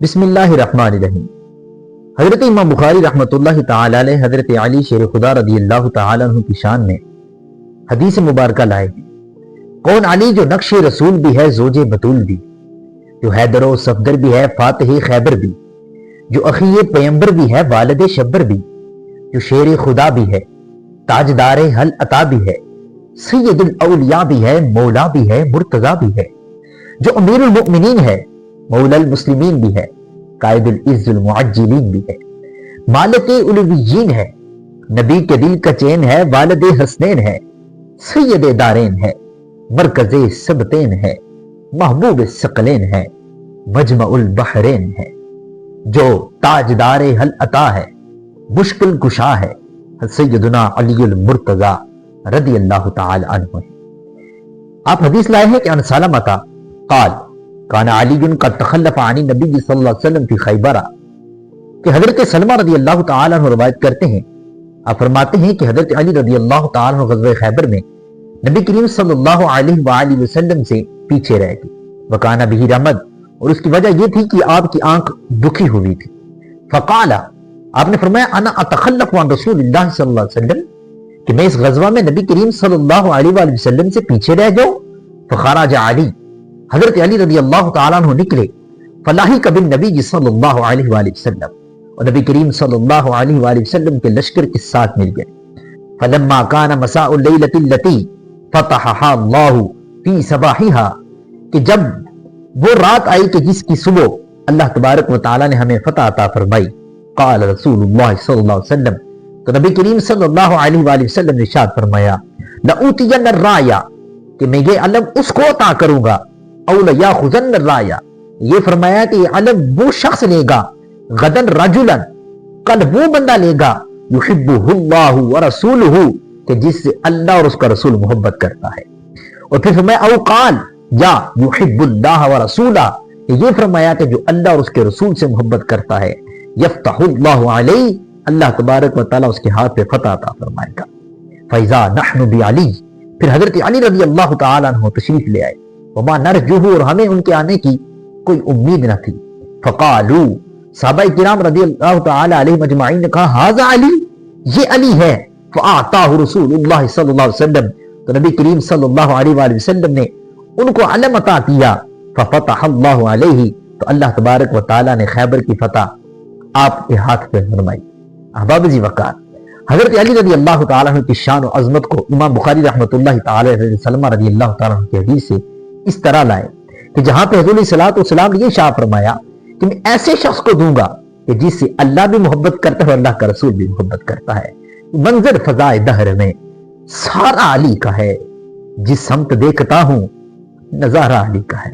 بسم اللہ الرحمن الرحیم۔ حضرت امام بخاری رحمۃ اللہ تعالی علیہ حضرت علی شیر خدا رضی اللہ تعالی عنہ کی شان میں حدیث مبارکہ لائے ہیں۔ کون علی جو نقش رسول بھی ہے، زوج بطول بھی، جو حیدر و صفدر بھی ہے، فاتح خیبر بھی، جو اخی پیمبر بھی ہے، والد شبر بھی، جو شیر خدا بھی ہے، تاجدار حل عطا بھی ہے، سید الاولیاء بھی ہے، مولا بھی ہے، مرتضی بھی ہے، جو امیر المؤمنین ہے، مولا المسلمین بھی ہے، قائد العز المعجلین بھی ہے، مالک علویین ہے، نبی کے دل کا چین ہے، والد حسنین ہے، سید دارین ہے، مرکز سبتین ہے، محبوب ثقلین ہے، مجمع البحرین ہے، جو تاجدار حل عطا ہے، مشکل کشا ہے، سیدنا علی المرتضی رضی اللہ تعالی عنہ ہے۔ آپ حدیث لائے ہیں کہ ان سلمۃ قال کان علی قد تخلف عن النبی صلی اللہ علیہ وسلم فی خیبر، کہ حضرت سلمہ رضی اللہ تعالی عنہ روایت کرتے ہیں، آپ فرماتے ہیں کہ حضرت علی رضی اللہ تعالی عنہ غزوہ خیبر میں نبی کریم صلی اللہ علیہ وآلہ وسلم سے پیچھے رہ گئے۔ وکان بہ رمد، اور اس کی وجہ یہ تھی کہ آپ کی آنکھ دکھی ہوئی تھی۔ فقال، آپ نے فرمایا انا اتخلف عن رسول اللہ صلی اللہ علیہ وسلم، کہ میں اس غزوہ میں نبی کریم صلی اللہ علیہ وآلہ وسلم سے پیچھے رہ جاؤں۔ فخرج علی، حضرت علی رضی اللہ تعالیٰ عنہ نکلے، فلاحی کبھی نبی صلی اللہ علیہ وآلہ وسلم، اور نبی کریم صلی اللہ علیہ وآلہ وسلم کے لشکر کے ساتھ مل گئے۔ فلما کان مساء اللیلۃ التی فتحها اللہ فی صباحها، کہ جب وہ رات آئی کہ جس کی صبح اللہ تبارک و تعالیٰ نے ہمیں فتح عطا فرمائی، قال رسول اللہ صلی اللہ علیہ وسلم، تو نبی کریم صلی اللہ علیہ وآلہ وسلم نے ارشاد فرمایا، لأوتین الرایا، کہ میں یہ علم اس کو عطا کروں گا، او لیاخذن الرایا، یہ فرمایا کہ یہ علم وہ شخص لے گا، غدن رجلا، کل وہ بندہ لے گا، یحبہ اللہ ورسولہ، کہ جس سے اللہ اور اس کا رسول محبت کرتا ہے۔ اور پھر فرمایا او قال، یا یحب اللہ ورسولہ، کہ یہ فرمایا کہ جو اللہ اور اس کے رسول سے محبت کرتا ہے، یفتح اللہ علیہ، اللہ تبارک و تعالیٰ اس کے ہاتھ پہ فتح عطا فرمائے گا۔ فاذا نحن بعلی، پھر حضرت علی رضی اللہ تعالیٰ عنہ تشریف لے آئے، وما نرجوہ، اور ہمیں ان کے آنے کی کوئی امید نہ تھی۔ فقالو، صحابہ کرام رضی اللہ تعالی علیہ مجمعین نے کہا، ھذا علی، یہ علی ہے۔ فاعطاہ رسول اللہ صلی اللہ علیہ وسلم، تو نبی کریم صلی اللہ علیہ وآلہ وسلم نے ان کو علم عطا کیا۔ ففتح اللہ علیہ، تو اللہ تبارک و تعالی نے خیبر کی فتح آپ کے ہاتھ پہ فرمائی۔ احباب ذی وقار، حضرت علی رضی اللہ تعالیٰ عنہ کی شان و عظمت کو امام بخاری رحمۃ اللہ تعالی علیہ سلمہ رضی اللہ تعالیٰ عنہ کی حدیث سے اس طرح لائے کہ جہاں پہ حضور صلاۃ والسلام نے یہ شاہ فرمایا کہ میں ایسے شخص کو دوں گا کہ جس سے اللہ بھی محبت کرتا ہے اور اللہ کا رسول بھی محبت کرتا ہے۔ منظر فضائے دہر میں سارا علی کا ہے، جس سمت دیکھتا ہوں نظارہ علی کا ہے۔